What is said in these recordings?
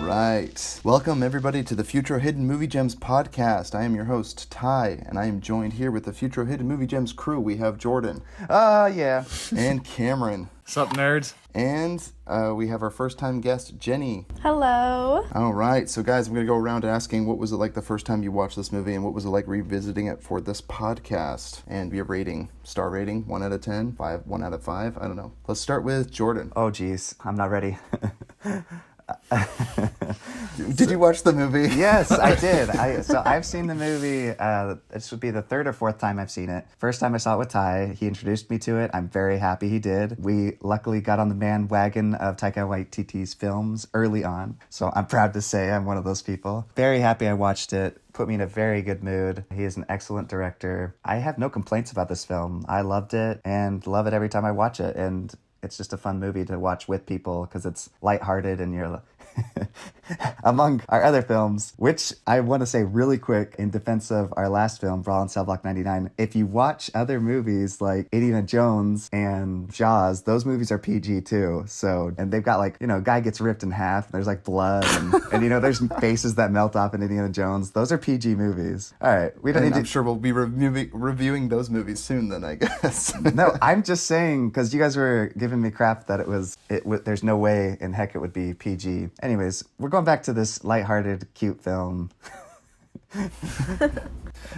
Right. Welcome, everybody, to the Futro Hidden Movie Gems podcast. I am your host, Ty, and I am joined here with the Futro Hidden Movie Gems crew. We have Jordan. Yeah. And Cameron. What's up, nerds? And we have our first-time guest, Jennie. Hello. All right. So, guys, I'm going to go around asking what was it like the first time you watched this movie, and what was it like revisiting it for this podcast? And your rating, star rating, 1 out of 10, 1 out of 5, I don't know. Let's start with Jordan. Oh, geez. I'm not ready. Did you watch the movie? Yes, I did. So I've seen the movie. This would be the third or fourth time I've seen it. First time I saw it with Ty. He introduced me to it. I'm very happy he did. We luckily got on the bandwagon of Taika Waititi's films early on. So I'm proud to say I'm one of those people. Very happy I watched it. Put me in a very good mood. He is an excellent director. I have no complaints about this film. I loved it and love it every time I watch it. And it's just a fun movie to watch with people because it's lighthearted and you're among our other films, which I want to say really quick in defense of our last film, Brawl in Cell Block 99. If you watch other movies like Indiana Jones and Jaws, those movies are PG too. So, and they've got like, a guy gets ripped in half. And there's like blood and there's faces that melt off in Indiana Jones. Those are PG movies. All right. We don't need I'm sure we'll be reviewing those movies soon then, I guess. No, I'm just saying, because you guys were giving me crap that there's no way in heck it would be PG. Anyways, we're going back to this lighthearted, cute film.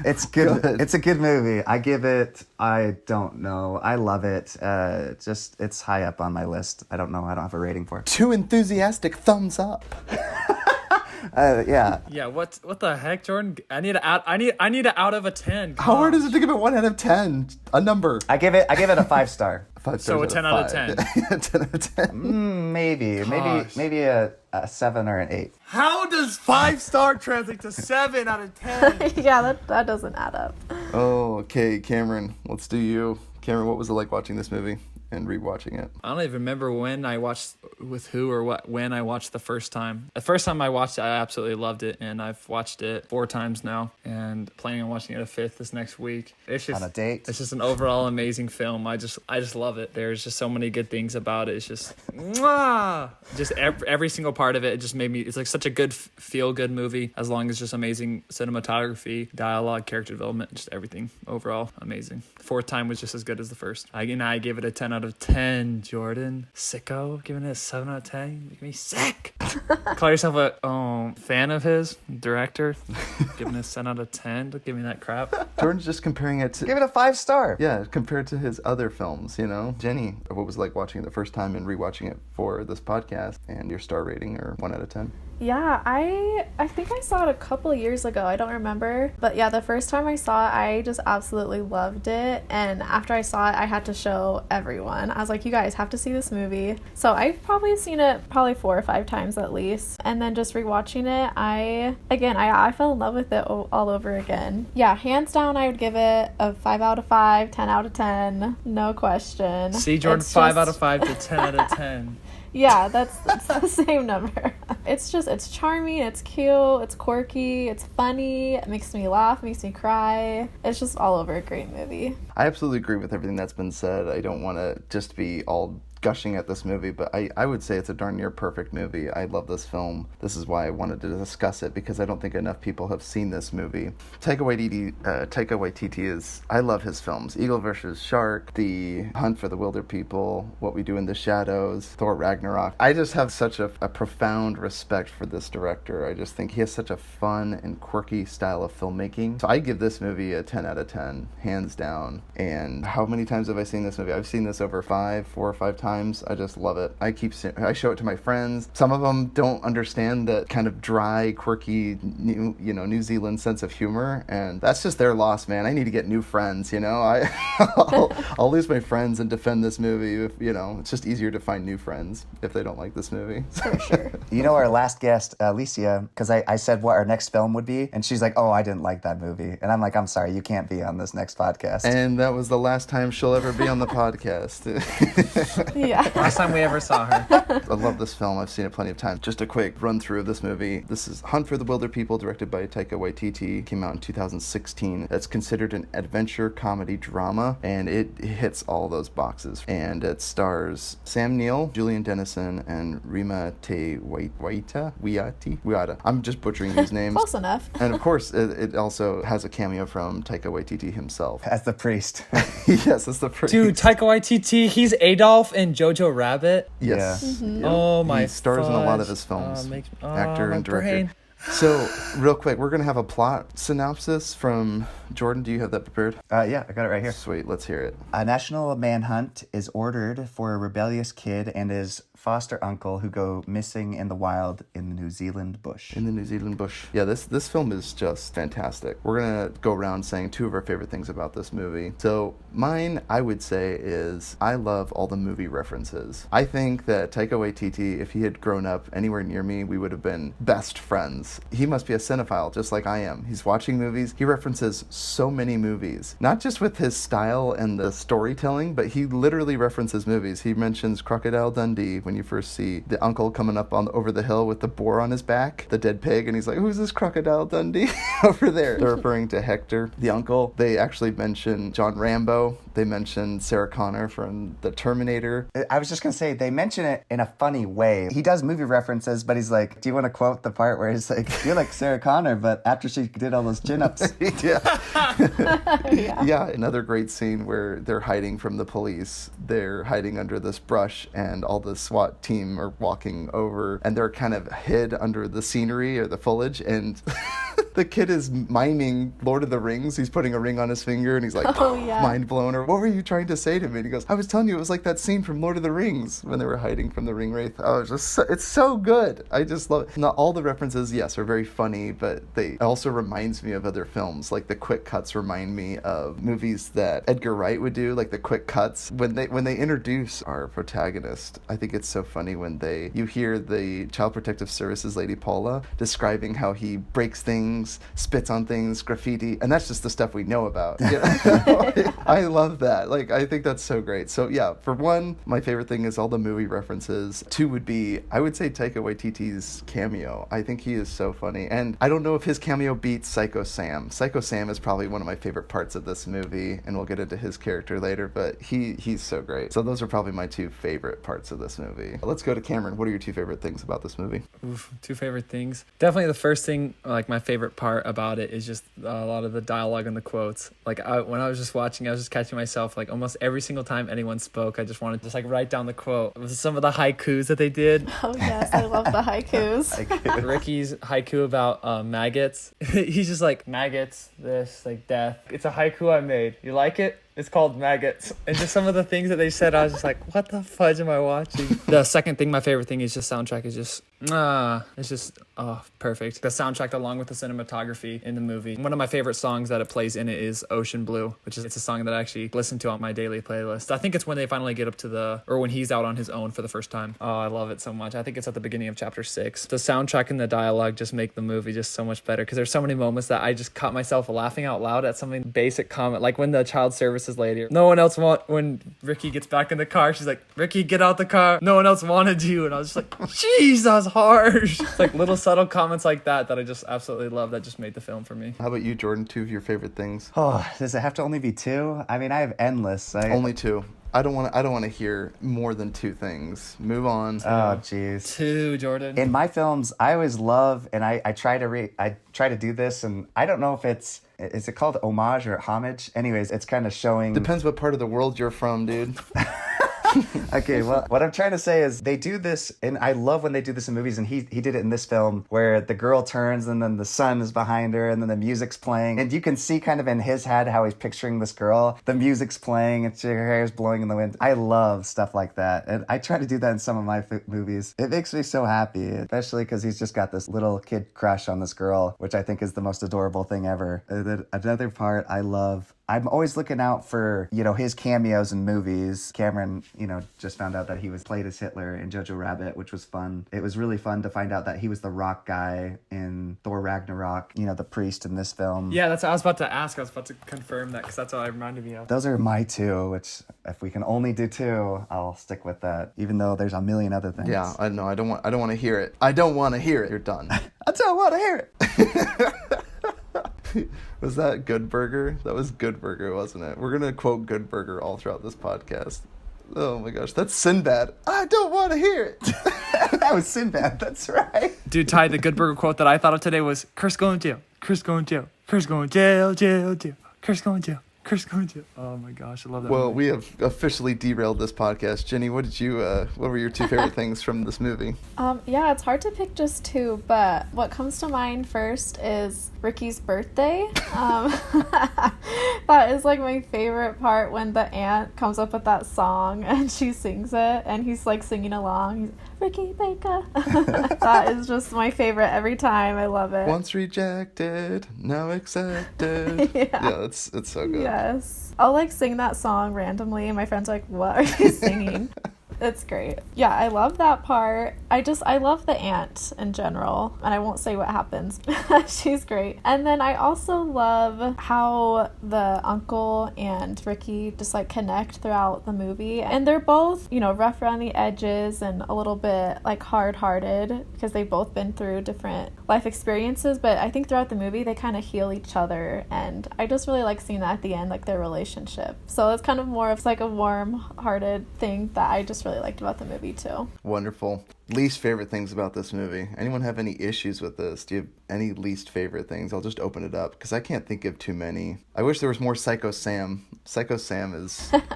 It's good. It's a good movie. I give it, I don't know. I love it. It's high up on my list. I don't know. I don't have a rating for it. 2 enthusiastic thumbs up. Yeah. Yeah. What the heck, Jordan? I need an out of a 10. How hard is it to give it 1 out of 10? A number. I give it a 5-star. 5 So a 10 out of 10. 10 out of 10. Maybe a 7 or an 8. How does 5-star translate to 7 out of 10? Yeah, that doesn't add up. Oh, okay, Cameron. Let's do you. Cameron, what was it like watching this movie and rewatching it? I don't even remember when I watched with who or when I watched the first time. The first time I watched it, I absolutely loved it, and I've watched it 4 times now, and planning on watching it a 5th this next week. It's just on a date. It's just an overall amazing film. I just love it. There's just so many good things about it. It's just, mwah! Just every single part of it. It just made me. It's like such a good feel good movie. As long as just amazing cinematography, dialogue, character development, just everything overall amazing. 4th time was just as good as the first. I gave it a 10 out of 10. Jordan, sicko, giving it a 7 out of 10. You make me sick. Call yourself a fan of his, director, giving it a 10 out of 10. Don't give me that crap. Jordan's just comparing it to... Give it a 5-star. Yeah, compared to his other films, Jennie, what was it like watching it the first time and rewatching it for this podcast, and your star rating, or 1 out of 10? Yeah, I think I saw it a couple of years ago. I don't remember. But yeah, the first time I saw it, I just absolutely loved it. And after I saw it, I had to show everyone. I was like, you guys have to see this movie. So I've probably seen it 4 or 5 times at least. And then just rewatching it, I fell in love with it all over again. Yeah, hands down, I would give it a 5 out of 5, 10 out of 10. No question. See, Jordan, 5 out of 5 to 10 out of 10. Yeah, that's the same number. It's charming, it's cute, it's quirky, it's funny, it makes me laugh, makes me cry. It's just all over a great movie. I absolutely agree with everything that's been said. I don't want to just be all gushing at this movie, but I would say it's a darn near perfect movie. I love this film. This is why I wanted to discuss it, because I don't think enough people have seen this movie. Taika Waititi is, I love his films. Eagle vs. Shark, The Hunt for the Wilderpeople, What We Do in the Shadows, Thor Ragnarok. I just have such a profound respect for this director. I just think he has such a fun and quirky style of filmmaking. So I give this movie a 10 out of 10, hands down. And how many times have I seen this movie? I've seen this over 4 or 5 times. I just love it. I show it to my friends. Some of them don't understand that kind of dry, quirky, New Zealand sense of humor, and that's just their loss, man. I need to get new friends. I'll lose my friends and defend this movie. It's just easier to find new friends if they don't like this movie. For sure. Our last guest, Alicia, because I said what our next film would be, and she's like, "Oh, I didn't like that movie," and I'm like, "I'm sorry, you can't be on this next podcast." And And that was the last time she'll ever be on the podcast. Yeah. Last time we ever saw her. I love this film. I've seen it plenty of times. Just a quick run through of this movie. This is Hunt for the Wilderpeople, directed by Taika Waititi. Came out in 2016. It's considered an adventure comedy drama, and it hits all those boxes. And it stars Sam Neill, Julian Dennison, and Rima Te Wiata. I'm just butchering these names. Close enough. And of course, it also has a cameo from Taika Waititi himself. As the priest. Yes, that's the priest. Dude, Taika Waititi, he's Adolf in Jojo Rabbit. Yes. Mm-hmm. Oh my He stars in a lot of fudge. his films. Actor and director. So, real quick, we're going to have a plot synopsis from Jordan. Do you have that prepared? Yeah, I got it right here. Sweet, let's hear it. A national manhunt is ordered for a rebellious kid and his foster uncle who go missing in the wild in the New Zealand bush. In the New Zealand bush. Yeah, this film is just fantastic. We're going to go around saying two of our favorite things about this movie. So, mine, I would say, is I love all the movie references. I think that Taika Waititi, if he had grown up anywhere near me, we would have been best friends. He must be a cinephile, just like I am. He's watching movies. He references so many movies, not just with his style and the storytelling, but he literally references movies. He mentions Crocodile Dundee when you first see the uncle coming up over the hill with the boar on his back, the dead pig, and he's like, "Who's this Crocodile Dundee over there?" They're referring to Hector, the uncle. They actually mention John Rambo. They mention Sarah Connor from The Terminator. I was just going to say, they mention it in a funny way. He does movie references, but he's like, do you want to quote the part where he's like, you're like Sarah Connor, but after she did all those chin-ups. Yeah. Yeah. Yeah, another great scene where they're hiding from the police. They're hiding under this brush, and all the SWAT team are walking over, and they're kind of hid under the scenery or the foliage, and the kid is miming Lord of the Rings. He's putting a ring on his finger, and he's like, Oh, yeah. mind blown. Or what were you trying to say to me? And he goes, I was telling you, it was like that scene from Lord of the Rings when they were hiding from the ring wraith. Oh, it's so good. I just love it. Not all the references, yes, are very funny, but it also reminds me of other films. Like the quick cuts remind me of movies that Edgar Wright would do, like the quick cuts. When they introduce our protagonist, I think it's so funny when you hear the Child Protective Services lady Paula describing how he breaks things, spits on things, graffiti, and that's just the stuff we know about. You know? I love that. Like, I think that's so great. So yeah, for one, my favorite thing is all the movie references. Two would be, I would say, Taika Waititi's cameo. I think he is so funny. And I don't know if his cameo beats Psycho Sam. Psycho Sam is probably one of my favorite parts of this movie, and we'll get into his character later, but he's so great. So those are probably my two favorite parts of this movie. Let's go to Cameron. What are your two favorite things about this movie? Oof, two favorite things. Definitely the first thing, like my favorite part about it is just a lot of the dialogue and the quotes. Like when I was just watching, I was just catching myself, like almost every single time anyone spoke, I just wanted to just like write down the quote. Some of the haikus that they did. Oh, yes. I love the haikus. Ricky's haiku about maggots. He's just like, maggots, this, like death. It's a haiku I made. You like it? It's called Maggots. And just some of the things that they said, I was just like, what the fudge am I watching? The second thing, my favorite thing is just soundtrack is just, it's just, perfect. The soundtrack along with the cinematography in the movie. One of my favorite songs that it plays in it is Ocean Blue, it's a song that I actually listen to on my daily playlist. I think it's when they finally get up to or when he's out on his own for the first time. Oh, I love it so much. I think it's at the beginning of chapter 6. The soundtrack and the dialogue just make the movie just so much better, because there's so many moments that I just caught myself laughing out loud at something basic comment, like when the child services lady, when Ricky gets back in the car, she's like, Ricky, get out the car, no one else wanted you, and I was just like, jeez, that's harsh. It's like little subtle comments like that I just absolutely love, that just made the film for me. How about you, Jordan? Two of your favorite things? Oh, does it have to only be two? I mean, I have endless. Only two. I don't want to hear more than two things. Move on. Oh, jeez. Two, Jordan. In my films, I always love, and I try to do this, and I don't know if is it called homage or homage? Anyways, it's kind of showing. Depends what part of the world you're from, dude. Okay, well, what I'm trying to say is they do this, and I love when they do this in movies, and he did it in this film, where the girl turns, and then the sun is behind her, and then the music's playing, and you can see kind of in his head how he's picturing this girl. The music's playing, and her hair's blowing in the wind. I love stuff like that, and I try to do that in some of my movies. It makes me so happy, especially because he's just got this little kid crush on this girl, which I think is the most adorable thing ever. And then another part I love I'm always looking out for, his cameos in movies. Cameron, just found out that he was played as Hitler in Jojo Rabbit, which was fun. It was really fun to find out that he was the rock guy in Thor Ragnarok, the priest in this film. Yeah, that's what I was about to ask. I was about to confirm that because that's what it reminded me of. Those are my two, which if we can only do two, I'll stick with that, even though there's a million other things. Yeah, I know. I don't want to hear it. I don't want to hear it. You're done. I don't want to hear it. Was that Good Burger? That was Good Burger, wasn't it? We're going to quote Good Burger all throughout this podcast. Oh my gosh, that's Sinbad. I don't want to hear it. That was Sinbad, that's right. Dude, Ty, the Good Burger quote that I thought of today was, curse going jail, curse going jail, curse going jail, jail, jail, curse going jail. Curse going to. Oh my gosh, I love that. Well, movie. we have officially derailed this podcast. Jenny, what were your two favorite things from this movie? Yeah, it's hard to pick just two, but what comes to mind first is Ricky's birthday. That is like my favorite part when the aunt comes up with that song and she sings it and he's like singing along. He's, Ricky Baker. That is just my favorite every time. I love it. Once rejected, now accepted. Yeah, it's so good. Yes. I'll like sing that song randomly and my friends are like, what are you singing? It's great. Yeah, I love that part. I love the aunt in general, and I won't say what happens. She's great. And then I also love how the uncle and Ricky just like connect throughout the movie. And they're both, rough around the edges and a little bit like hard-hearted because they've both been through different life experiences, but I think throughout the movie they kind of heal each other, and I just really like seeing that at the end, like their relationship. So it's kind of more of like a warm-hearted thing that I just really liked about the movie too. Wonderful. Least favorite things about this movie. Anyone have any issues with this? Do you have any least favorite things? I'll just open it up because I can't think of too many. I wish there was more Psycho Sam. Psycho Sam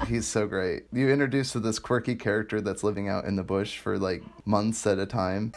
he's so great. You introduced to this quirky character that's living out in the bush for like months at a time.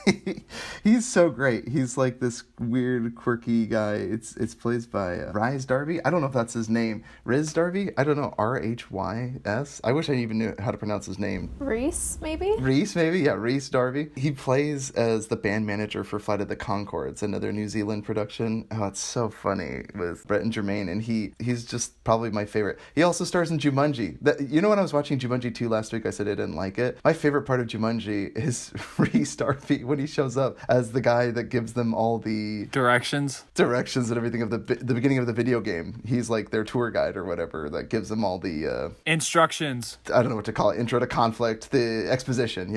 He's so great. He's like this weird quirky guy. It's played by Rhys Darby. I don't know if that's his name. Riz Darby? I don't know. Rhys? I wish I even knew how to pronounce his name. Reese, maybe? Reese, maybe? Yeah, Rhys Darby. He plays as the band manager for Flight of the Conchords, another New Zealand production. Oh, it's so funny with Brett and Jermaine, and he's just probably my favorite. He also stars in Jumanji. When I was watching Jumanji 2 last week, I said I didn't like it. My favorite part of Jumanji is Rhys Darby when he shows up as the guy that gives them all the directions and everything of the beginning of the video game. He's like their tour guide or whatever that gives them all the instructions. I don't know what to call it. Intro to conflict, the exposition.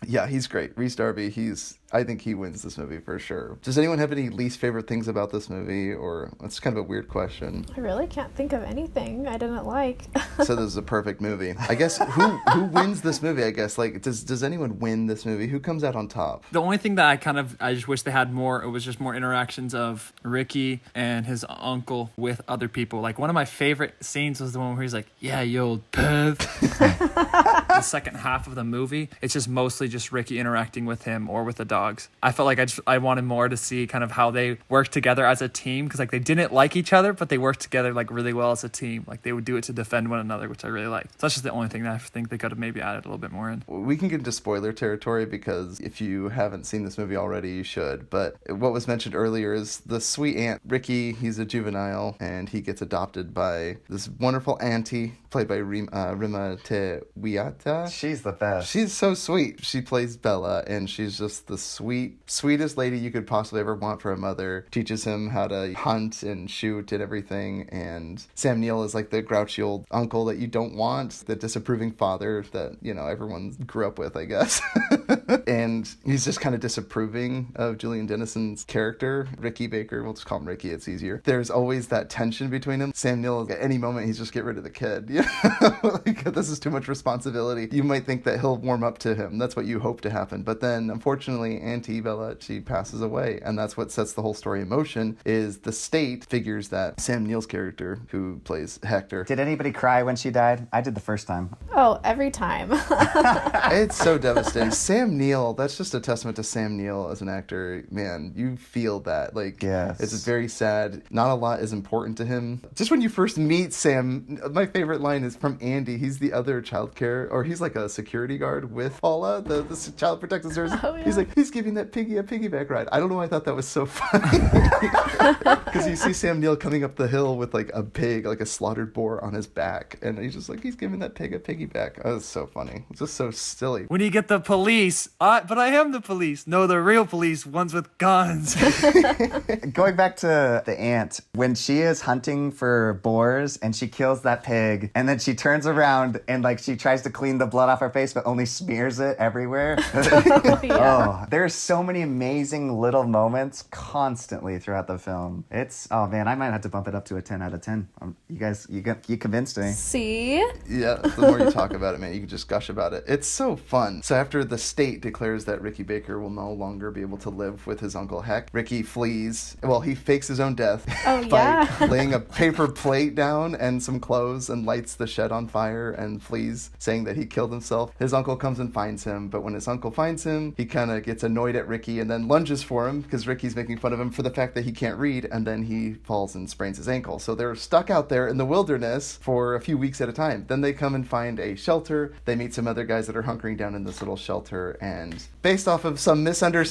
Yeah, he's great. Rhys Darby, I think he wins this movie for sure. Does anyone have any least favorite things about this movie? Or it's kind of a weird question. I really can't think of anything I didn't like. So this is a perfect movie. I guess who wins this movie? I guess like does anyone win this movie? Who comes out on top? The only thing that I just wish they had more. It was just more interactions of Ricky and his uncle with other people. Like one of my favorite scenes was the one where he's like, "Yeah, you old perv." The second half of the movie, it's just mostly just Ricky interacting with him or with the dogs. I felt like I wanted more to see kind of how they work together as a team, because like they didn't like each other, but they worked together like really well as a team. Like they would do it to defend one another, which I really liked. So that's just the only thing that I think they could have maybe added a little bit more in. We can get into spoiler territory because if you haven't seen this movie already, you should. But what was mentioned earlier is the sweet aunt Ricky. He's a juvenile and he gets adopted by this wonderful auntie played by Rima Te Wiata. She's the best. She's so sweet. She plays Bella, and she's just the sweetest lady you could possibly ever want for a mother. Teaches him how to hunt and shoot and everything. And Sam Neill is like the grouchy old uncle that you don't want, the disapproving father that, everyone grew up with, I guess. And he's just kind of disapproving of Julian Dennison's character, Ricky Baker. We'll just call him Ricky, it's easier. There's always that tension between them. Sam Neill, at any moment, he's just get rid of the kid. Like, this is too much responsibility. You might think that he'll warm up to him. That's what you hope to happen. But then, unfortunately, Auntie Bella, she passes away. And that's what sets the whole story in motion, is the state figures that Sam Neill's character, who plays Hector. Did anybody cry when she died? I did the first time. Oh, every time. It's so devastating. Sam Sam Neill, that's just a testament to Sam Neill as an actor. Man, you feel that. Like, Yes. it's very sad. Not a lot is important to him. Just when you first meet Sam, my favorite line is from Andy. He's the other childcare, or he's like a security guard with Paula, the child protective service. Oh, yeah. He's like, he's giving that piggy a piggyback ride. I don't know why I thought that was so funny. Because you see Sam Neill coming up the hill with like a pig, like a slaughtered boar on his back. And he's just like, he's giving that pig a piggyback. Oh, it's so funny. It's just so silly. When you get the police, but I am the police. No, the real police, ones with guns. Going back to the aunt, when she is hunting for boars and she kills that pig, and then she turns around and like she tries to clean the blood off her face, but only smears it everywhere. Yeah. Oh, there's so many amazing little moments constantly throughout the film. Oh man, I might have to bump it up to a 10 out of 10. You convinced me. See? Yeah, the more you talk about it, man, you can just gush about it. It's so fun. So after the state declares that Ricky Baker will no longer be able to live with his Uncle Heck, Ricky flees. Well, he fakes his own death by laying a paper plate down and some clothes and lights the shed on fire and flees, saying that he killed himself. His uncle comes and finds him, but when his uncle finds him, he kind of gets annoyed at Ricky and then lunges for him because Ricky's making fun of him for the fact that he can't read, and then he falls and sprains his ankle. So they're stuck out there in the wilderness for a few weeks at a time. Then they come and find a shelter. They meet some other guys that are hunkering down in this little shelter, and based off of some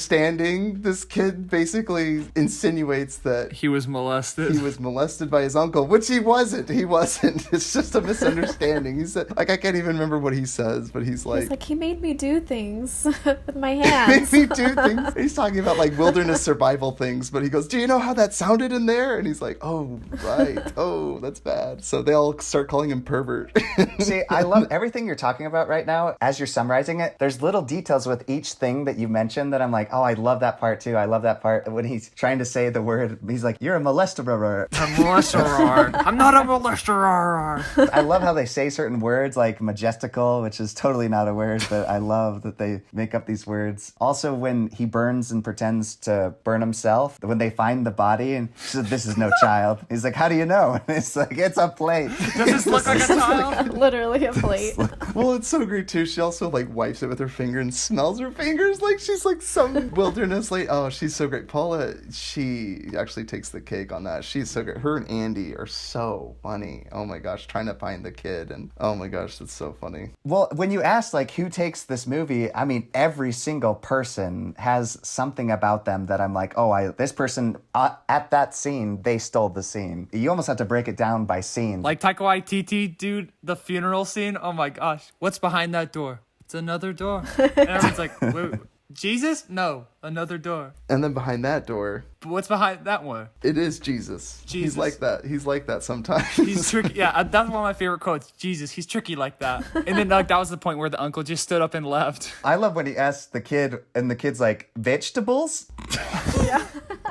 misunderstanding, this kid basically insinuates that He was molested. he was molested by his uncle, which he wasn't. He wasn't. It's just a misunderstanding. He said, like, I can't even remember what he says, but he's like, It's like he made me do things with my made hands. me do things. He's talking about like wilderness survival things, but he goes, do you know how that sounded in there? And he's like, oh, right. Oh, that's bad. So they all start calling him pervert. See, I love everything you're talking about right now. As you're summarizing it, there's little details with each thing that you mentioned that I'm like, oh, I love that part too. I love that part. When he's trying to say the word, he's like, you're a molesterer. A molesterer. I'm not a molesterer. I love how they say certain words like majestical, which is totally not a word, but I love that they make up these words. Also, when he burns and pretends to burn himself, when they find the body and she said, this is no child. He's like, how do you know? And it's like, it's a plate. Does this look like a child? Literally a plate. Well, it's so great too. She also like wipes it with her finger and smells her fingers like she's like some wilderness lady. Oh, she's so great. Paula, she actually takes the cake on that. She's so great. Her and Andy are so funny. Oh my gosh, trying to find the kid, and oh my gosh, that's so funny. Well, when you ask like who takes this movie, I mean, every single person has something about them that I'm like, oh, this person at that scene, they stole the scene. You almost have to break it down by scene. Like Taika Waititi, dude, the funeral scene. Oh my gosh, what's behind that door? It's another door. And everyone's like, wait, Jesus? No, another door. And then behind that door, But what's behind that one? it is Jesus. He's Jesus. like that. He's like that sometimes. He's tricky. Yeah, that's one of my favorite quotes. Jesus, he's tricky like that. And then like that was the point where the uncle just stood up and left. I love when he asks the kid, and the kid's like, vegetables?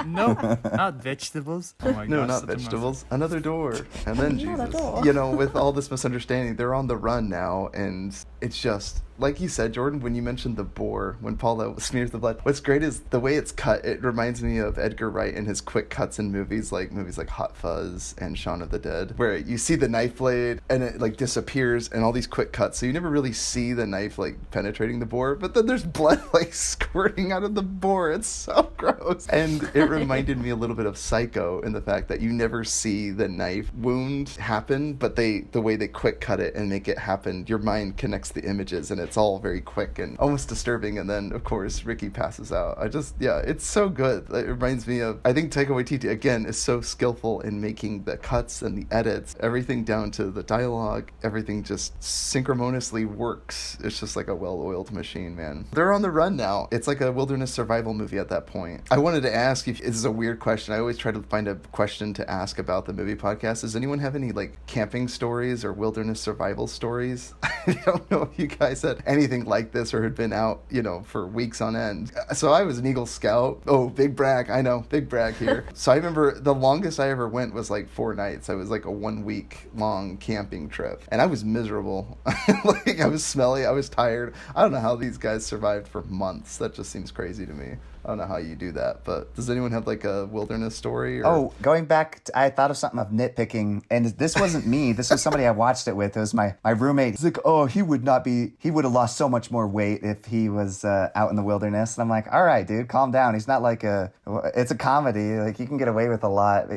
No, not vegetables. Oh my No, gosh, not such a mess. vegetables. Another door. And then Another Jesus. door. You know, with all this misunderstanding, they're on the run now, and it's just like you said, Jordan, when you mentioned the boar, when Paula smears the blood, what's great is the way it's cut. It reminds me of Edgar Wright and his quick cuts in movies like Hot Fuzz and Shaun of the Dead, where you see the knife blade and it like disappears and all these quick cuts. So you never really see the knife like penetrating the boar, but then there's blood like squirting out of the boar. It's so gross. And it reminded me a little bit of Psycho in the fact that you never see the knife wound happen, but the way they quick cut it and make it happen, your mind connects the images and it's all very quick and almost disturbing. And then of course Ricky passes out. It's so good. It reminds me of, I think Taika Waititi again is so skillful in making the cuts and the edits, everything down to the dialogue, everything just synchronously works. It's just like a well-oiled machine, man. They're on the run now. It's like a wilderness survival movie at that point. I wanted to ask you, this is a weird question. I always try to find a question to ask about the movie podcast. Does anyone have any like camping stories or wilderness survival stories? I don't know if you guys had anything like this or had been out, for weeks on end. So I was an Eagle Scout. Oh, big brag. I know, big brag here. So I remember the longest I ever went was like 4 nights. I was like a 1 week long camping trip and I was miserable. Like I was smelly. I was tired. I don't know how these guys survived for months. That just seems crazy to me. I don't know how you do that, but does anyone have like a wilderness story? Or... Oh, going back, I thought of something of nitpicking, and this wasn't me. This was somebody I watched it with. It was my roommate. He's like, oh, he would have lost so much more weight if he was out in the wilderness. And I'm like, all right, dude, calm down. He's not like it's a comedy. Like, you can get away with a lot.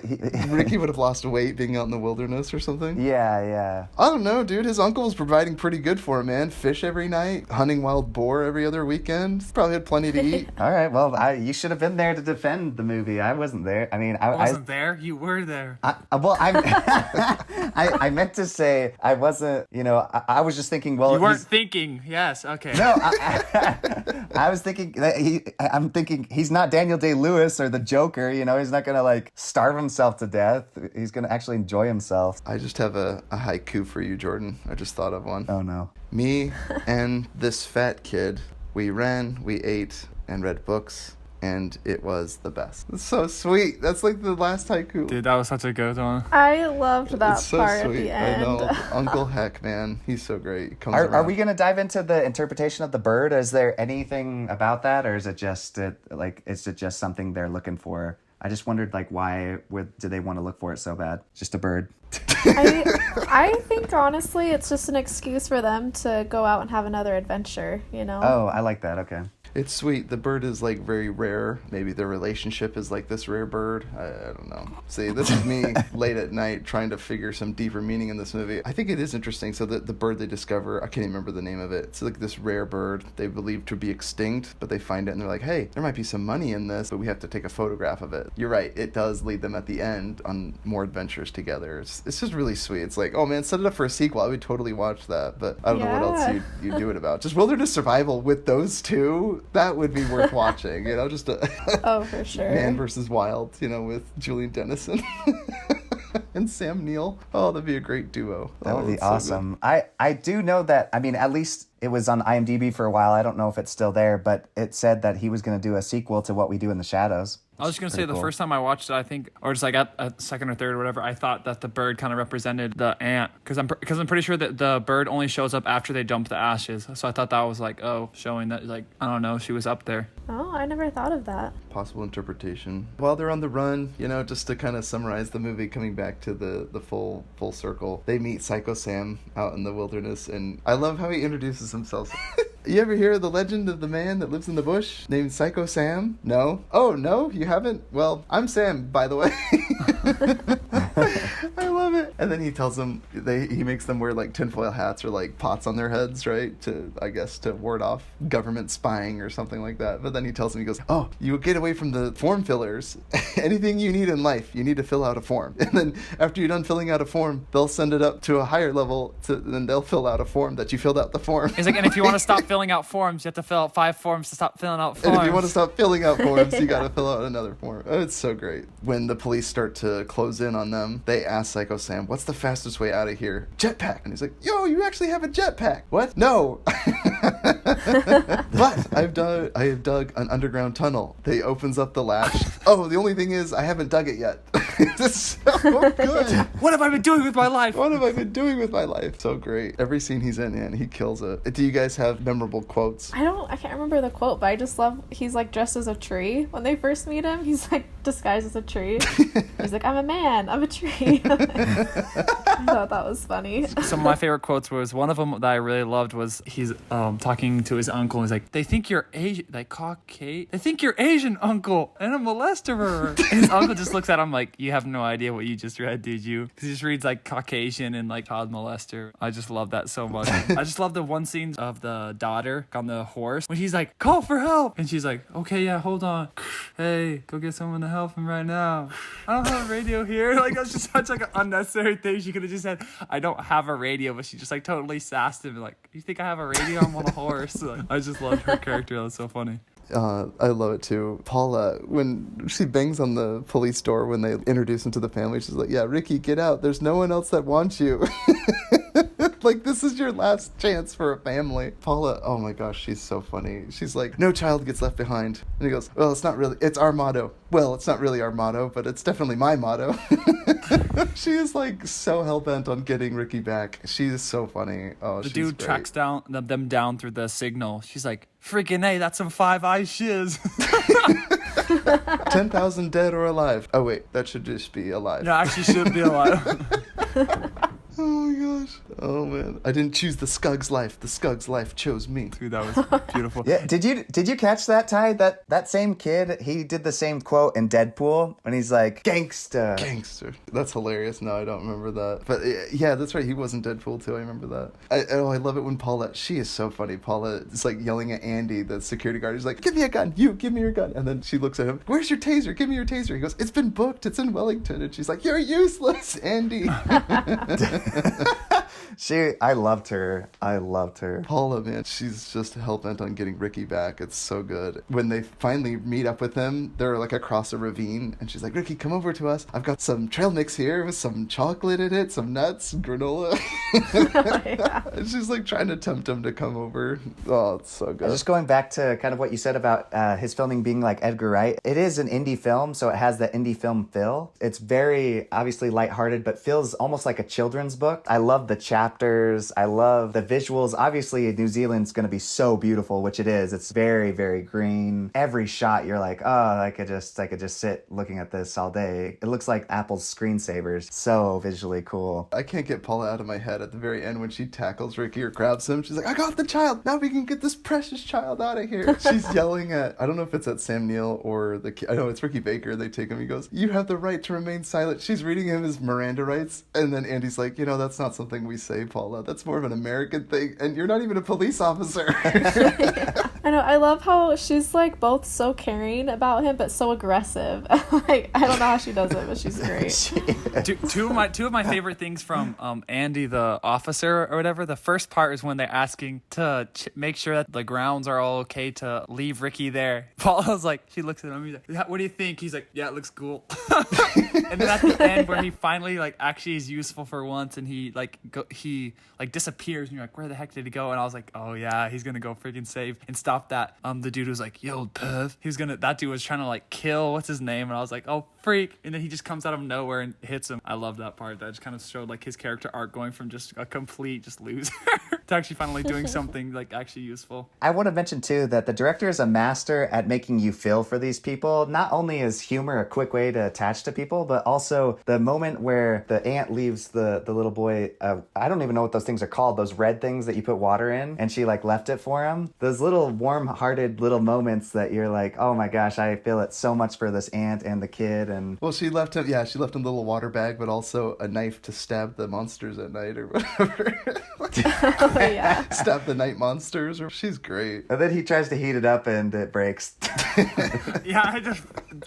Ricky would have lost weight being out in the wilderness or something? Yeah. I don't know, dude. His uncle was providing pretty good for him, man. Fish every night, hunting wild boar every other weekend. Probably had plenty to eat. All right, well, you should have been there to defend the movie. I wasn't there. I mean, I wasn't there. You were there. I meant to say I wasn't. I was just thinking. Well, you weren't thinking. Yes. Okay. No, I was thinking that I'm thinking he's not Daniel Day-Lewis or the Joker. He's not gonna like starve himself to death. He's gonna actually enjoy himself. I just have a haiku for you, Jordan. I just thought of one. Oh no. Me and this fat kid, we ran, we ate, and read books, and it was the best. It's so sweet. That's like the last haiku. Dude, that was such a good one. I loved that It's so part sweet. at the end. I know. Uncle Heck, man. He's so great. He comes Are we gonna dive into the interpretation of the bird? Is there anything about that, or is it just something they're looking for? I just wondered, like, why do they want to look for it so bad? Just a bird. I think honestly it's just an excuse for them to go out and have another adventure, Oh, I like that. Okay. It's sweet. The bird is like very rare. Maybe their relationship is like this rare bird. I don't know. See, this is me late at night trying to figure some deeper meaning in this movie. I think it is interesting. So the bird they discover, I can't even remember the name of it. It's like this rare bird they believe to be extinct, but they find it and they're like, hey, there might be some money in this, but we have to take a photograph of it. You're right. It does lead them at the end on more adventures together. It's just really sweet. It's like, oh man, set it up for a sequel. I would totally watch that, but I don't know what else you do it about. Just wilderness survival with those two. That would be worth watching, just Oh, for sure. Man versus Wild, with Julian Dennison and Sam Neill. Oh, that'd be a great duo. That would be so awesome. I do know that, I mean, at least it was on IMDb for a while. I don't know if it's still there, but it said that he was going to do a sequel to What We Do in the Shadows. I was just going to say the first time I watched it, I think, or just like at second or third or whatever, I thought that the bird kind of represented the ant. Because I'm pretty sure that the bird only shows up after they dump the ashes. So I thought that was like, showing that, like, I don't know, she was up there. Oh, I never thought of that. Possible interpretation. While they're on the run, just to kind of summarize the movie, coming back to the full circle, they meet Psycho Sam out in the wilderness, and I love how he introduces himself. You ever hear of the legend of the man that lives in the bush named Psycho Sam? No? Oh, no? You haven't? Well, I'm Sam, by the way. I love it. And then he tells them, he makes them wear like tinfoil hats or like pots on their heads, right? To ward off government spying or something like that. But then he tells them, he goes, oh, you get away from the form fillers. Anything you need in life, you need to fill out a form. And then after you're done filling out a form, they'll send it up to a higher level, then they'll fill out a form that you filled out the form. He's like, and if you want to stop filling out forms, you have to fill out 5 forms to stop filling out forms. And if you want to stop filling out forms, you got to fill out another form. Oh, it's so great. When the police start to close in on them, they ask Psycho Sam, what's the fastest way out of here? Jetpack. And he's like, yo, you actually have a jetpack. What? No. But I have dug an underground tunnel. They opens up the latch. Oh, the only thing is I haven't dug it yet. It's so good. What have I been doing with my life? What have I been doing with my life? So great. Every scene he's in, man, he kills it. Do you guys have memorable quotes? I can't remember the quote, but I just love, he's like dressed as a tree. When they first meet him, he's like disguised as a tree. He's like, I'm a man, I'm a tree. I thought that was funny. Some of my favorite quotes was, one of them that I really loved was, he's talking to his uncle, and he's like, they think you're Asian, like Caucasian. They think you're Asian, uncle, and a molester. And his uncle just looks at him like, you have no idea what you just read, did you? Because he just reads like Caucasian and like child molester. I just love that so much. I just love the one scene of the daughter on the horse when he's like, call for help, and she's like, okay, yeah, hold on. Hey, go get someone to help him right now. I don't have a radio here. Like, that's just such like an unnecessary thing. She could have just said, I don't have a radio, but she just like totally sassed him like, you think I have a radio? I'm on a horse. Like, I just loved her character. That was so funny. I love it too. Paula, when she bangs on the police door when they introduce him to the family, she's like, yeah, Ricky, get out. There's no one else that wants you. Like, this is your last chance for a family. Paula, oh my gosh, she's so funny. She's like, no child gets left behind. And he goes, well, it's our motto. Well, it's not really our motto, but it's definitely my motto. She is like so hell-bent on getting Ricky back. She is so funny. Oh, The she's dude great. tracks down them down through the signal. She's like, freaking A, that's some Five Eyes shiz. 10,000 dead or alive. Oh wait, that should just be alive. No, actually should be alive. Oh my gosh. Oh man. I didn't choose the Skug's life. The Skug's life chose me. Dude, that was beautiful. Yeah, did you catch that, Ty? That same kid, he did the same quote in Deadpool when he's like, gangsta. Gangster. That's hilarious. No, I don't remember that. But yeah, that's right. He was in Deadpool too. I remember that. I love it when Paula, she is so funny. Paula is like yelling at Andy, the security guard. He's like, give me a gun. You, give me your gun. And then she looks at him. Where's your taser? Give me your taser. He goes, it's been booked. It's in Wellington. And she's like, you're useless, Andy. I loved her. Paula, man, she's just hell-bent on getting Ricky back. It's so good. When they finally meet up with him, they're like across a ravine, and she's like, Ricky, come over to us. I've got some trail mix here with some chocolate in it, some nuts, granola. Yeah. And she's like trying to tempt him to come over. Oh, it's so good. Just going back to kind of what you said about his filming being like Edgar Wright, it is an indie film, so it has that indie film feel. It's very obviously lighthearted, but feels almost like a children's book. I love the chapters. I love the visuals. Obviously, New Zealand's going to be so beautiful, which it is. It's very, very green. Every shot, you're like, oh, I could just sit looking at this all day. It looks like Apple's screensavers. So visually cool. I can't get Paula out of my head at the very end when she tackles Ricky or grabs him. She's like, I got the child. Now we can get this precious child out of here. She's yelling at, I don't know if it's at Sam Neill or I know it's Ricky Baker. They take him. He goes, you have the right to remain silent. She's reading him his Miranda rights. And then Andy's like, that's not something we say, Paula. That's more of an American thing. And you're not even a police officer. I know. I love how she's like both so caring about him, but so aggressive. Like, I don't know how she does it, but she's great. Two of my favorite things from Andy the officer or whatever. The first part is when they're asking to make sure that the grounds are all okay to leave Ricky there. Paula's like, she looks at him. He's like, yeah, what do you think? He's like, yeah, it looks cool. And then at the end where he finally like actually is useful for once, and he disappears, and you're like, where the heck did he go? And I was like, oh yeah, he's gonna go freaking save and stop that. The dude was like, yo, perv. That dude was trying to like kill what's his name, and I was like, oh freak. And then he just comes out of nowhere and hits him. I love that part. That just kind of showed like his character arc going from just a complete just loser to actually finally doing something like actually useful. I want to mention too that the director is a master at making you feel for these people. Not only is humor a quick way to attach to people, but also the moment where the aunt leaves the little boy, I don't even know what those things are called, those red things that you put water in, and she like left it for him. Those little warm-hearted little moments that you're like, oh my gosh, I feel it so much for this aunt and the kid. And well, she left him a little water bag, but also a knife to stab the monsters at night or whatever. Oh, yeah. Stab the night monsters. She's great. And then he tries to heat it up and it breaks. Yeah, it just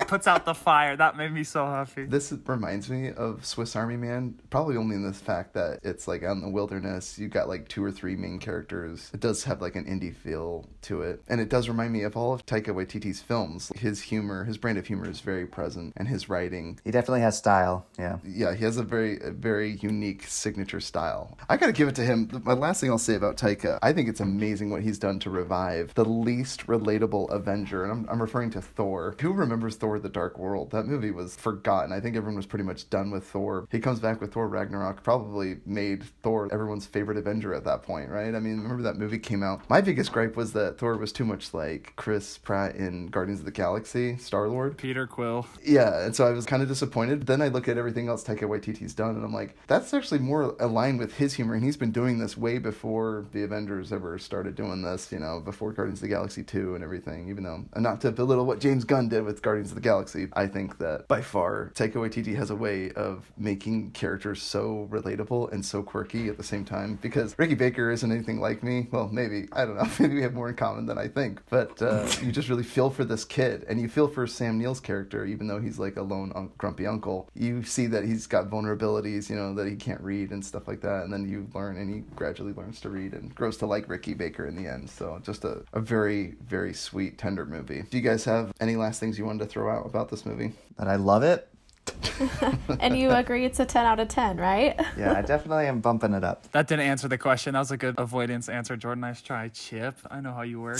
puts out the fire. That made me so happy. This reminds me of Swiss Army Man, probably only in this fact that it's like out in the wilderness. You got like 2 or 3 main characters. It does have like an indie feel to it. And it does remind me of all of Taika Waititi's films. His humor, his brand of humor is very present, and his writing. He definitely has style, yeah. Yeah, he has a very unique signature style. I gotta give it to him. My last thing I'll say about Taika, I think it's amazing what he's done to revive the least relatable Avenger, and I'm referring to Thor. Who remembers Thor: The Dark World? That movie was forgotten. I think everyone was pretty much done with Thor. He comes back with Thor Ragnarok, probably made Thor everyone's favorite Avenger at that point, right? I mean, remember that movie came out? My biggest gripe was that Thor was too much like Chris Pratt in Guardians of the Galaxy, Star-Lord. Peter Quill. Yeah, and so I was kind of disappointed. Then I look at everything else Taika Waititi's done, and I'm like, that's actually more aligned with his humor, and he's been doing this way before the Avengers ever started doing this, before Guardians of the Galaxy 2 and everything, even though, and not to belittle what James Gunn did with Guardians of the Galaxy, I think that by far Taika Waititi has a way of making characters so relatable and so quirky at the same time, because Ricky Baker isn't anything like me. Well, maybe, I don't know, maybe we have more in common than I think, but you just really feel for this kid, and you feel for Sam Neill's character, even though he's like a lone grumpy uncle. You see that he's got vulnerabilities, that he can't read and stuff like that, and then you learn, and he gradually learns to read and grows to like Ricky Baker in the end. So just a very, very sweet, tender movie. Do you guys have any last things you wanted to throw out about this movie? That I love it. And you agree it's a 10 out of 10, right? Yeah, I definitely am bumping it up. That didn't answer the question. That was a good avoidance answer, Jordan. Nice try, Chip. I know how you work.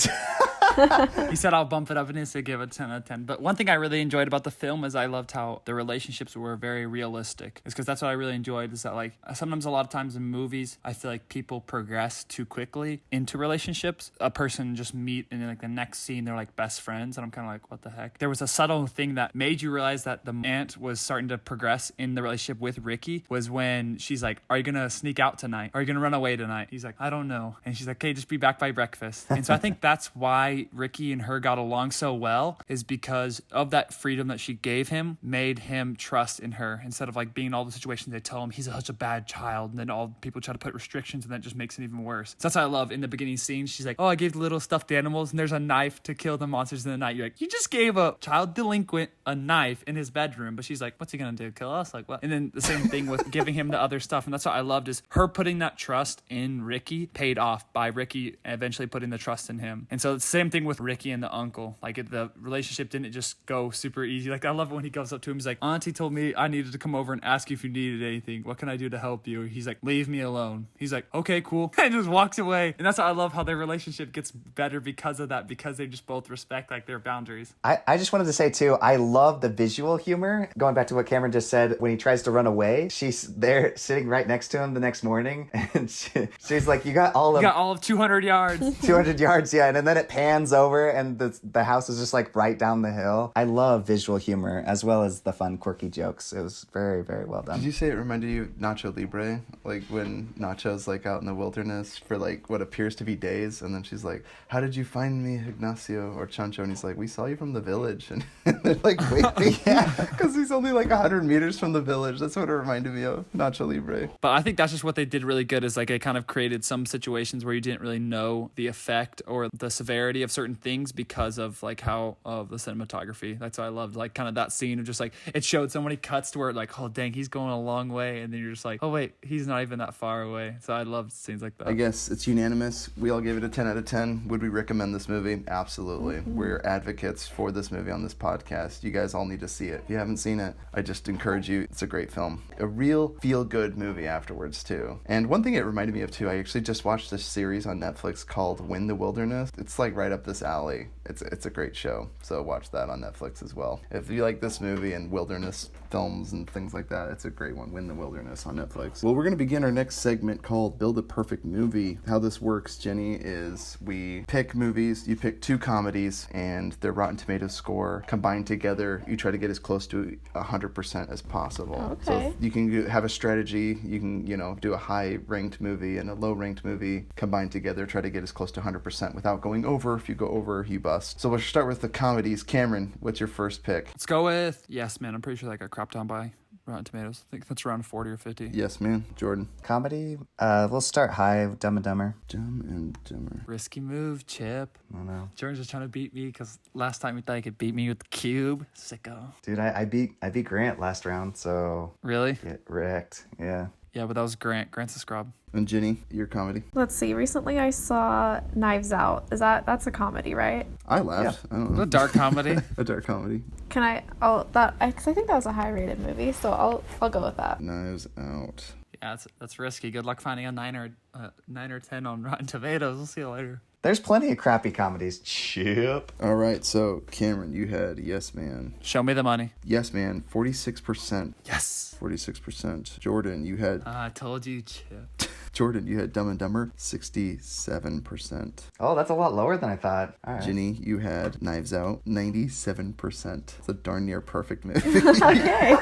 He said I'll bump it up and he said give it 10 out of 10. But one thing I really enjoyed about the film is I loved how the relationships were very realistic. It's because that's what I really enjoyed, is that like sometimes a lot of times in movies I feel like people progress too quickly into relationships. A person just meet and then like the next scene they're like best friends, and I'm kind of like, what the heck? There was a subtle thing that made you realize that the aunt was starting to progress in the relationship with Ricky, was when she's like, are you gonna sneak out tonight? Are you gonna run away tonight? He's like, I don't know. And she's like, okay, just be back by breakfast. And so I think that's why Ricky and her got along so well, is because of that freedom that she gave him, made him trust in her, instead of like being in all the situations they tell him he's such a bad child, and then all people try to put restrictions, and that just makes it even worse. So that's what I love in the beginning scene. She's like, oh, I gave the little stuffed animals and there's a knife to kill the monsters in the night. You're like, you just gave a child delinquent a knife in his bedroom. But she's like, what's he gonna do, kill us? Like what? And then the same thing with giving him the other stuff. And that's what I loved, is her putting that trust in Ricky paid off by Ricky eventually putting the trust in him. And so it's the same thing with Ricky and the uncle. Like the relationship didn't just go super easy. Like I love it when he goes up to him, he's like, Auntie told me I needed to come over and ask you if you needed anything. What can I do to help you? He's like, leave me alone. He's like, okay, cool. And just walks away. And that's why I love how their relationship gets better because of that, because they just both respect like their boundaries. I just wanted to say too, I love the visual humor. Going back to what Cameron just said, when he tries to run away, she's there sitting right next to him the next morning, and she's like, you got all of 200 yards. 200 yards, yeah. And then it pans over and the house is just like right down the hill. I love visual humor as well as the fun, quirky jokes. It was very, very well done. Did you say it reminded you of Nacho Libre? Like when Nacho's like out in the wilderness for like what appears to be days, and then she's like, how did you find me, Ignacio or Chancho? And he's like, we saw you from the village. And they're like, wait, yeah, because he's only like 100 meters from the village. That's what it reminded me of, Nacho Libre. But I think that's just what they did really good, is like it kind of created some situations where you didn't really know the effect or the severity of certain things because of like how of the cinematography. That's what I loved, like kind of that scene of just like it showed so many cuts to where like, oh dang, he's going a long way, and then you're just like, oh wait, he's not even that far away. So I loved scenes like that. I guess it's unanimous. We all gave it a 10 out of 10. Would we recommend this movie? Absolutely. We're advocates for this movie on this podcast. You guys all need to see it. If you haven't seen it, I just encourage you. It's a great film. A real feel-good movie afterwards, too. And one thing it reminded me of, too, I actually just watched this series on Netflix called Win the Wilderness. It's like right up this alley. It's a great show, so watch that on Netflix as well. If you like this movie and wilderness films and things like that, it's a great one. Win the Wilderness on Netflix. Well, we're going to begin our next segment called Build a Perfect Movie. How this works, Jenny, is we pick movies, you pick two comedies, and their Rotten Tomatoes score combined together, you try to get as close to 100% as possible. Okay. So if you can have a strategy, you can, do a high-ranked movie and a low-ranked movie combined together, try to get as close to 100% without going over. If you go over, you bust. So we'll start with the comedies. Cameron, what's your first pick? Let's go with Yes Man. I'm pretty sure that got cropped down by Rotten Tomatoes. I think that's around 40 or 50. Yes, man. Jordan. Comedy? We'll start high. Dumb and Dumber. Dumb and Dumber. Risky move, Chip. I don't know. Jordan's just trying to beat me because last time he thought he could beat me with the cube. Sicko. Dude, I beat Grant last round, so Really? get wrecked. Yeah. Yeah, but that was Grant. Grant's a scrub. And Jenny, your comedy. Let's see. Recently I saw Knives Out. That's a comedy, right? I laughed. I don't know. A dark comedy. A dark comedy. Can I? Oh, because I think that was a high-rated movie, so I'll go with that. Knives Out. Yeah, that's risky. Good luck finding a 9 or 10 on Rotten Tomatoes. We'll see you later. There's plenty of crappy comedies. Chip. All right, so Cameron, you had Yes Man. Show me the money. Yes Man, 46%. Yes. 46%. Jordan, you had I told you, Chip. Jordan, you had Dumb and Dumber, 67%. Oh, that's a lot lower than I thought. All right. Jenny, you had Knives Out, 97%. It's a darn near perfect movie. Okay.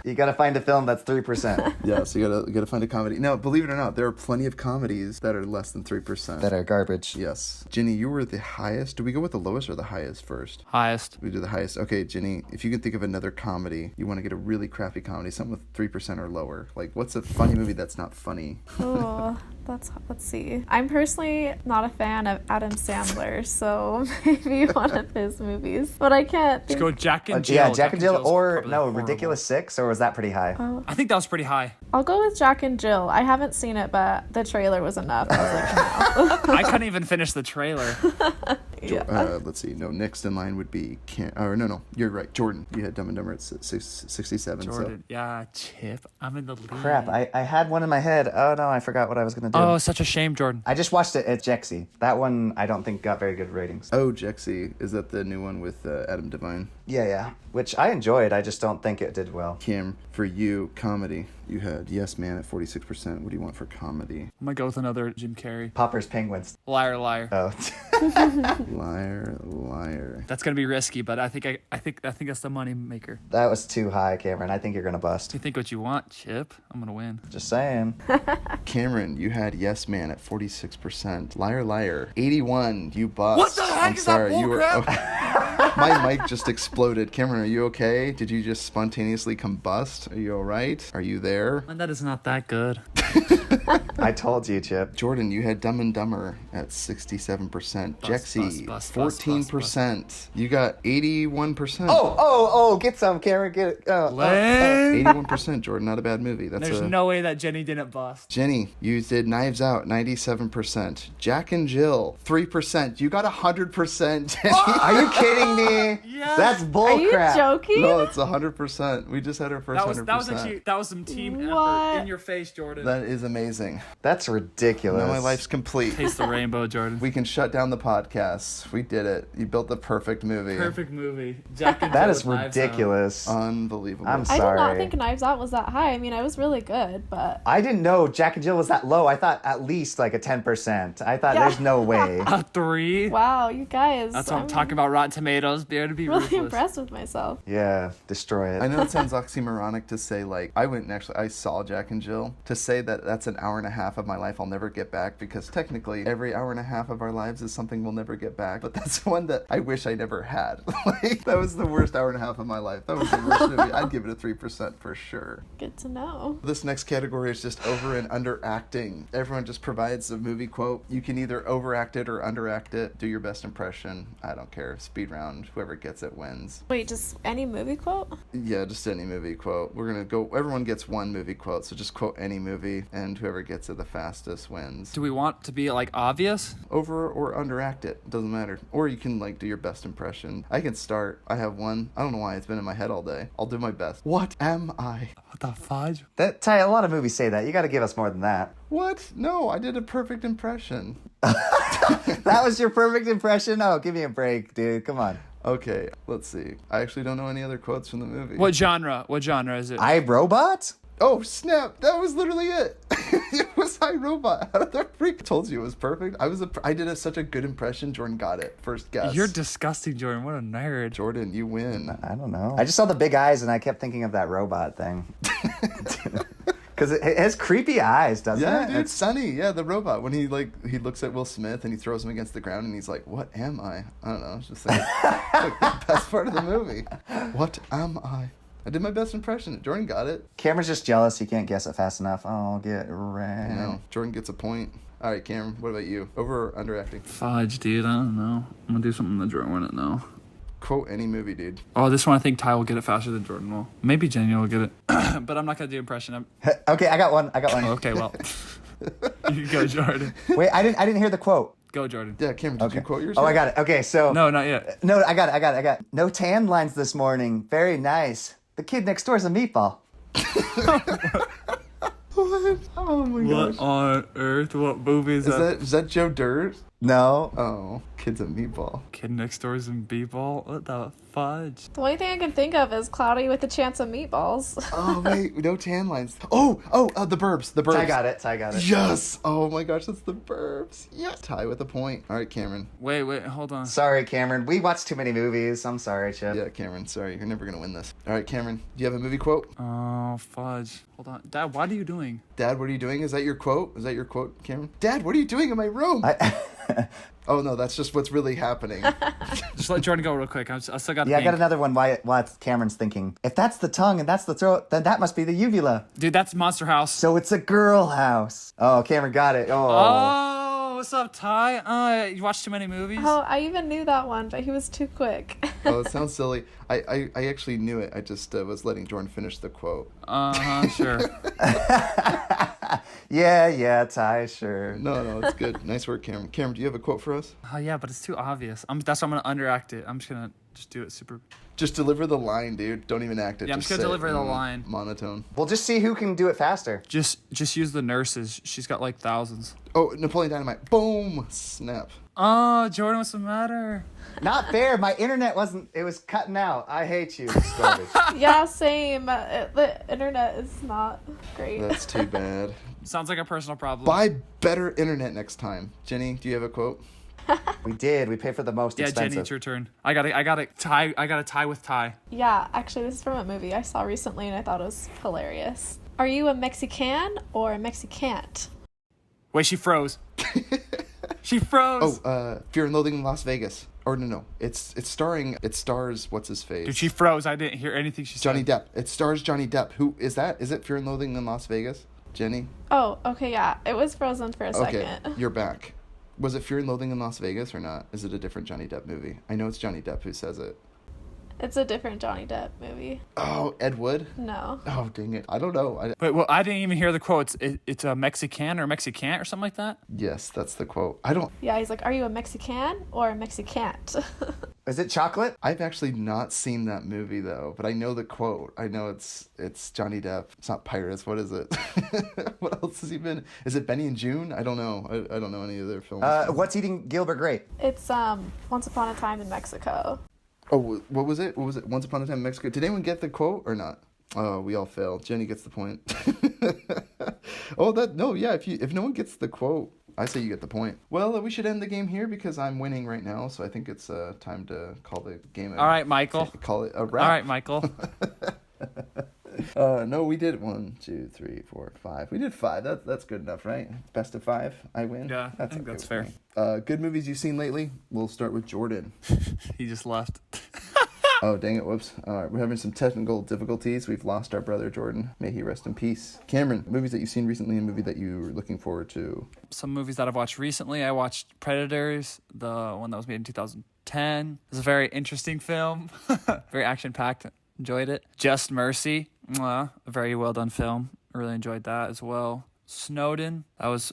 You gotta find a film that's 3%. Yeah, so you gotta find a comedy. Now, believe it or not, there are plenty of comedies that are less than 3%. That are garbage. Yes. Jenny, you were the highest. Do we go with the lowest or the highest first? Highest. We do the highest. Okay, Jenny, if you can think of another comedy, you want to get a really crappy comedy, something with 3% or lower. Like, what's a funny movie that's not funny? Oh, Oh, let's see. I'm personally not a fan of Adam Sandler, so maybe one of his movies. But I can't Let's think. go Jack and Jill. Yeah, Jack and Jill, Jill's or probably no, horrible. Ridiculous Six, or was that pretty high? I think that was pretty high. I'll go with Jack and Jill. I haven't seen it, but the trailer was enough. I was like, no. I couldn't even finish the trailer. Yeah. Let's see. No, next in line would be no. You're right, Jordan. You had Dumb and Dumber at 67. Jordan. Yeah, Chip. I'm in the lead. Crap, I had one in my head. Oh no, I forgot what I was gonna do. Oh, such a shame, Jordan. I just watched it at Jexy. That one I don't think got very good ratings. So. Oh, Jexy. Is that the new one with Adam Devine? Yeah. Which I enjoyed. I just don't think it did well. Kim, for you, comedy. You had Yes Man at 46%. What do you want for comedy? I'm gonna go with another Jim Carrey. Popper's Penguins. Liar, liar. Oh. Liar. That's gonna be risky, but I think that's the money maker. That was too high, Cameron. I think you're gonna bust. You think what you want, Chip? I'm gonna win. Just saying. Cameron, you had Yes Man at 46%. Liar, liar. 81. You bust. What the heck I'm is sorry. that You were. bullcrap? My mic just exploded. Cameron, are you okay? Did you just spontaneously combust? Are you all right? Are you there? And that is not that good. I told you, Chip. Jordan, you had Dumb and Dumber at 67%. Jexy, bust, 14%. You got 81%. Oh, get some, Cameron. Get it. Lame. 81%, Jordan. Not a bad movie. There's no way that Jennie didn't bust. Jenny, you did Knives Out, 97%. Jack and Jill, 3%. You got 100%, Jenny. Are you kidding me? Yes. That's Are bull you crap. joking? No, it's 100%. We just had our first 100%. That was some team What? effort in your face, Jordan. That is amazing. That's ridiculous. Now my life's complete. Taste the rainbow, Jordan. We can shut down the podcast. We did it. You built the perfect movie. Perfect movie. Jack and That Jill is with Knives Out. ridiculous. Unbelievable. I'm I did sorry. not think Knives Out was that high. I mean, I was really good, but I didn't know Jack and Jill was that low. I thought at least like a 10%. I thought Yeah. there's no way. A 3. wow, you guys. That's what I'm talking about. Rotten Tomatoes. Dare to be Really ruthless. impressed with myself. Yeah, destroy it. I know it sounds oxymoronic to say, like, I saw Jack and Jill. To say that that's an hour and a half of my life I'll never get back, because technically every hour and a half of our lives is something we'll never get back. But that's one that I wish I never had. Like, that was the worst hour and a half of my life. That was the worst movie. I'd give it a 3% for sure. Good to know. This next category is just over and under acting. Everyone just provides a movie quote. You can either overact it or underact it. Do your best impression. I don't care. Speed round. Whoever gets it wins. Wait, just any movie quote? Yeah, just any movie quote. We're gonna go. Everyone gets one movie quote, so just quote any movie, and whoever gets it the fastest wins. Do we want to be like obvious? Over or underact it, doesn't matter. Or you can like do your best impression. I can start. I have one. I don't know why it's been in my head all day. I'll do my best. What am I? What the fudge? Ty, a lot of movies say that. You got to give us more than that. What? No, I did a perfect impression. That was your perfect impression? Oh, give me a break, dude. Come on. Okay, let's see. I actually don't know any other quotes from the movie. What genre? What genre is it? I, Robot? Oh, snap. That was literally it. It was iRobot. How did that freak? Told you it was perfect. I did such a good impression. Jordan got it. First guess. You're disgusting, Jordan. What a nerd. Jordan, you win. I don't know. I just saw the big eyes and I kept thinking of that robot thing. Because it has creepy eyes, doesn't Yeah, it? dude, Sonny. Yeah, the robot. When he looks at Will Smith and he throws him against the ground and he's like, "What am I?" I don't know. It's just like, like the best part of the movie. What am I? I did my best impression. Jordan got it. Cameron's just jealous he can't guess it fast enough. I'll get right. No, Jordan gets a point. All right, Cameron, what about you? Over or underacting? Fudge, dude. I don't know. I'm gonna do something that Jordan wouldn't know. Quote any movie, dude. Oh, this one I think Ty will get it faster than Jordan will. Maybe Jennie will get it, but I'm not gonna do impression. Okay, I got one. Okay, well, you go, Jordan. Wait, I didn't hear the quote. Go, Jordan. Yeah, Cameron, did you quote yours? Oh, I got it. Okay, so No, not yet. no, I got it. No tan lines this morning. Very nice. The kid next door is a meatball. What? Oh my gosh. What on earth? What movie is that? Is that Joe Dirt? No. Oh, kid's a meatball. Kid Next Door's in B-ball? What the fudge? The only thing I can think of is Cloudy with a Chance of Meatballs. Oh wait, no tan lines. Oh, the Burbs. The Burbs. Ty got it. Yes. Oh my gosh, that's the Burbs. Yeah. Ty with a point. All right, Cameron. Wait, hold on. Sorry, Cameron. We watched too many movies. I'm sorry, Chip. Yeah, Cameron. Sorry, you're never gonna win this. All right, Cameron. Do you have a movie quote? Oh, fudge. Hold on. Dad, what are you doing? Dad, what are you doing? Is that your quote? Is that your quote, Cameron? Dad, what are you doing in my room? Oh no, that's just what's really happening. Just let Jordan go real quick. I still got to Yeah, I got another one while Cameron's thinking. If that's the tongue and that's the throat, then that must be the uvula. Dude, that's Monster House. So it's a girl house. Oh, Cameron got it. Oh, what's up, Ty? You watch too many movies? Oh, I even knew that one, but he was too quick. Oh, it sounds silly. I actually knew it. I just was letting Jordan finish the quote. Sure. Yeah, Ty, sure. No, it's good. Nice work, Cameron. Cameron, do you have a quote for us? Oh, yeah, but it's too obvious. That's why I'm going to underact it. I'm just going to do it super... Just deliver the line, dude. Don't even act it. Yeah, I'm just going to deliver the line. Monotone. We'll just see who can do it faster. Just use the nurses. She's got like thousands. Oh, Napoleon Dynamite. Boom! Snap. Oh, Jordan, what's the matter? Not fair. My internet it was cutting out. I hate you. It's garbage. Yeah, same. The internet is not great. That's too bad. Sounds like a personal problem. Buy better internet next time. Jenny, do you have a quote? We did. We paid for the most expensive. Jenny, it's your turn. I got to tie with Ty. Yeah, actually, this is from a movie I saw recently and I thought it was hilarious. Are you a Mexican or a Mexicant? Wait, she froze. She froze. Oh, Fear and Loathing in Las Vegas. Or no. It stars what's his face? Dude, she froze. I didn't hear anything she said. Johnny Depp. It stars Johnny Depp. Who is that? Is it Fear and Loathing in Las Vegas? Jenny? Oh, okay, yeah. It was frozen for a Okay, second. you're back. Was it Fear and Loathing in Las Vegas or not? Is it a different Johnny Depp movie? I know it's Johnny Depp who says it. It's a different Johnny Depp movie. Oh, Ed Wood? No. Oh, dang it. I don't know. Wait, well, I didn't even hear the quotes. It's a Mexican or Mexicant or something like that? Yes, that's the quote. I don't... Yeah, he's like, are you a Mexican or a Mexicant? Is it chocolate? I've actually not seen that movie, though, but I know the quote. I know it's Johnny Depp. It's not Pirates. What is it? What else has he been? Is it Benny and June? I don't know. I don't know any of their films. What's Eating Gilbert Grape? It's Once Upon a Time in Mexico. Oh, what was it? What was it? Once Upon a Time in Mexico. Did anyone get the quote or not? Oh, we all failed. Jenny gets the point. If no one gets the quote, I say you get the point. Well, we should end the game here because I'm winning right now, so I think it's time to call the game. All right, Michael. Call it a wrap. All right, Michael. No, we did 1, 2, 3, 4, 5. We did 5. That's good enough, right? Best of 5, I win. Yeah, I think that's fair. Good movies you've seen lately. We'll start with Jordan. He just left. Oh, dang it, whoops. All right, we're having some technical difficulties. We've lost our brother Jordan. May he rest in peace. Cameron, movies that you've seen recently and movie that you're looking forward to. Some movies that I've watched recently. I watched Predators, the one that was made in 2010. It was a very interesting film. Very action-packed. Enjoyed it. Just Mercy. A very well done film. I really enjoyed that as well. Snowden. That was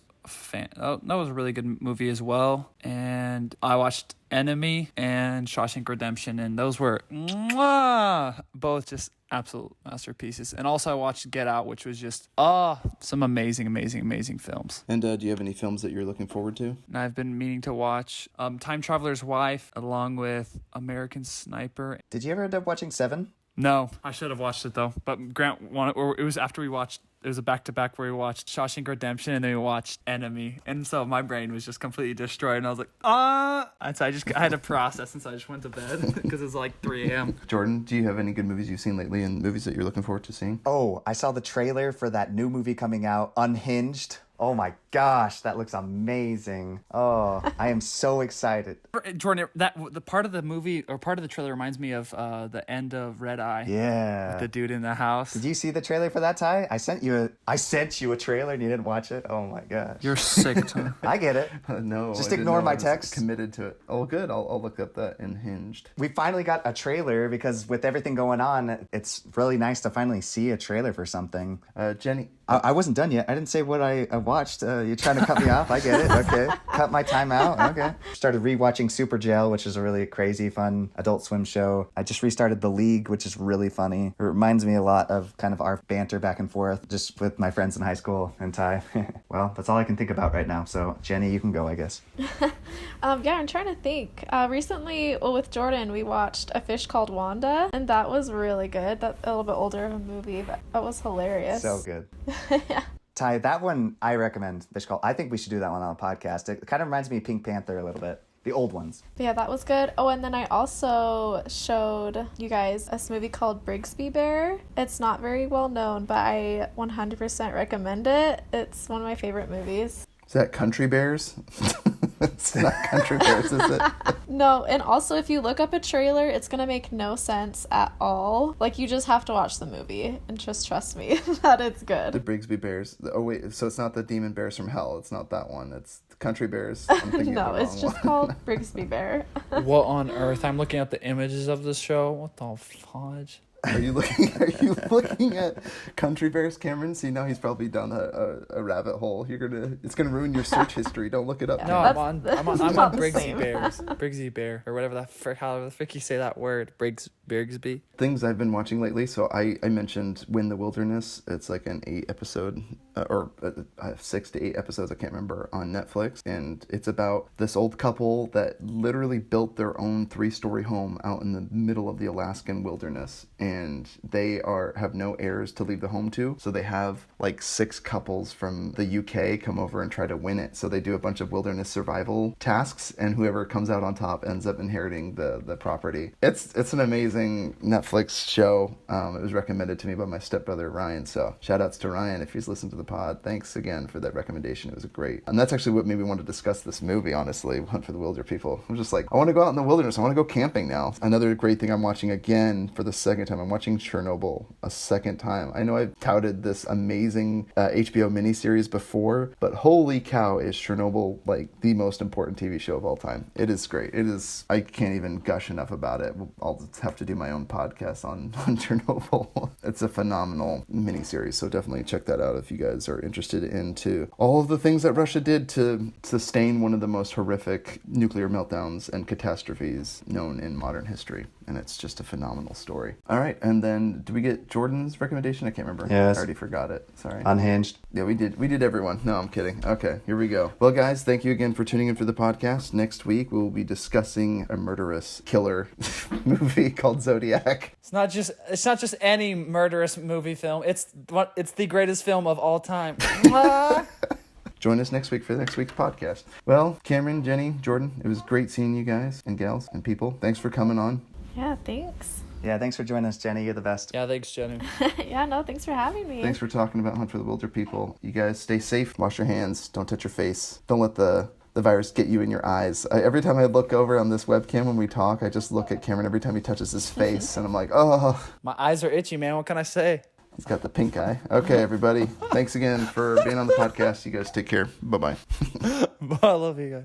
that was a really good movie as well. And I watched Enemy and Shawshank Redemption, and those were both just absolute masterpieces. And also I watched Get Out, which was just some amazing films. And do you have any films that you're looking forward to? And I've been meaning to watch Time Traveler's Wife along with American Sniper. Did you ever end up watching Seven? No, I should have watched it though. But Grant wanted, or it was after we watched. It was a back-to-back where we watched Shawshank Redemption and then we watched Enemy, and so my brain was just completely destroyed. And I was like, and so I had to process, and so I just went to bed because it was like 3 a.m. Jordan, do you have any good movies you've seen lately and movies that you're looking forward to seeing? Oh, I saw the trailer for that new movie coming out, Unhinged. Oh my gosh, that looks amazing. Oh, I am so excited. Jordan, the part of the movie or part of the trailer reminds me of the end of Red Eye. Yeah. With the dude in the house. Did you see the trailer for that, Ty? I sent you a trailer and you didn't watch it. Oh my gosh. You're sick, Ty. I get it. No. Just I didn't ignore know my I was text. Committed to it. Oh, good. I'll look up that Unhinged. We finally got a trailer because with everything going on, it's really nice to finally see a trailer for something. Jenny. I wasn't done yet. I didn't say what I watched. You're trying to cut me off. I get it. Okay. Cut my time out. Okay. Started rewatching Super Jail, which is a really crazy, fun Adult Swim show. I just restarted The League, which is really funny. It reminds me a lot of kind of our banter back and forth just with my friends in high school and Ty. Well, that's all I can think about right now. So, Jenny, you can go, I guess. Yeah, I'm trying to think. Recently, with Jordan, we watched A Fish Called Wanda, and that was really good. That's a little bit older of a movie, but that was hilarious. So good. Yeah. Ty, that one I recommend. Fish Call. I think we should do that one on a podcast. It kind of reminds me of Pink Panther a little bit. The old ones. Yeah, that was good. Oh, and then I also showed you guys this movie called Brigsby Bear. It's not very well known, but I 100% recommend it. It's one of my favorite movies. Is that Country Bears? It's not Country Bears, is it? No, and also if you look up a trailer, it's gonna make no sense at all. Like, you just have to watch the movie and just trust me that it's The good. Brigsby Bears. Oh wait, so it's not the Demon Bears from Hell. It's not that one. It's the Country Bears. I'm thinking No, of the it's wrong just one. called Brigsby Bear. What on earth? I'm looking at the images of this show. What the fudge? Are you looking at Country Bears, Cameron? See, now he's probably down a rabbit hole. It's gonna ruin your search history. Don't look it up. No, Cameron. I'm on not the Brigsy same. Bears. Brigsy Bear, or whatever however the frick you say that word. Brigsby. Things I've been watching lately. So I mentioned Win the Wilderness. It's like an 8-episode or 6 to 8 episodes, I can't remember, on Netflix, and it's about this old couple that literally built their own 3-story home out in the middle of the Alaskan wilderness, and they have no heirs to leave the home to, so they have like 6 couples from the UK come over and try to win it. So they do a bunch of wilderness survival tasks, and whoever comes out on top ends up inheriting the property. It's an amazing Netflix show. It was recommended to me by my stepbrother Ryan, so shout outs to Ryan if he's listened to the pod. Thanks again for that recommendation. It was great. And that's actually what made me want to discuss this movie, honestly, Hunt for the Wilderpeople. I'm just like, I want to go out in the wilderness. I want to go camping now. Another great thing I'm watching again for the second time. I'm watching Chernobyl a second time. I know I've touted this amazing HBO miniseries before, but holy cow, is Chernobyl like the most important TV show of all time. It is great. I can't even gush enough about it. I'll have to do my own podcast on Chernobyl. It's a phenomenal miniseries, so definitely check that out if you guys are interested into all of the things that Russia did to sustain one of the most horrific nuclear meltdowns and catastrophes known in modern history. And it's just a phenomenal story. All right, and then did we get Jordan's recommendation? I can't remember. Yes. I already forgot it. Sorry. Unhinged. Yeah, we did everyone. No, I'm kidding. Okay, here we go. Well, guys, thank you again for tuning in for the podcast. Next week, we'll be discussing a murderous killer movie called Zodiac. It's not just any murderous movie film. It's the greatest film of all time. Join us next week for next week's podcast. Well, Cameron, Jenny, Jordan, it was great seeing you guys and gals and people. Thanks for coming on. Yeah, thanks. Yeah, thanks for joining us, Jenny. You're the best. Yeah, thanks, Jenny. Yeah, no, thanks for having me. Thanks for talking about Hunt for the Wilderpeople. You guys stay safe. Wash your hands. Don't touch your face. Don't let the virus get you in your eyes. Every time I look over on this webcam when we talk, I just look at Cameron every time he touches his face, and I'm like, oh. My eyes are itchy, man. What can I say? He's got the pink eye. Okay, everybody. Thanks again for being on the podcast. You guys take care. Bye-bye. I love you guys.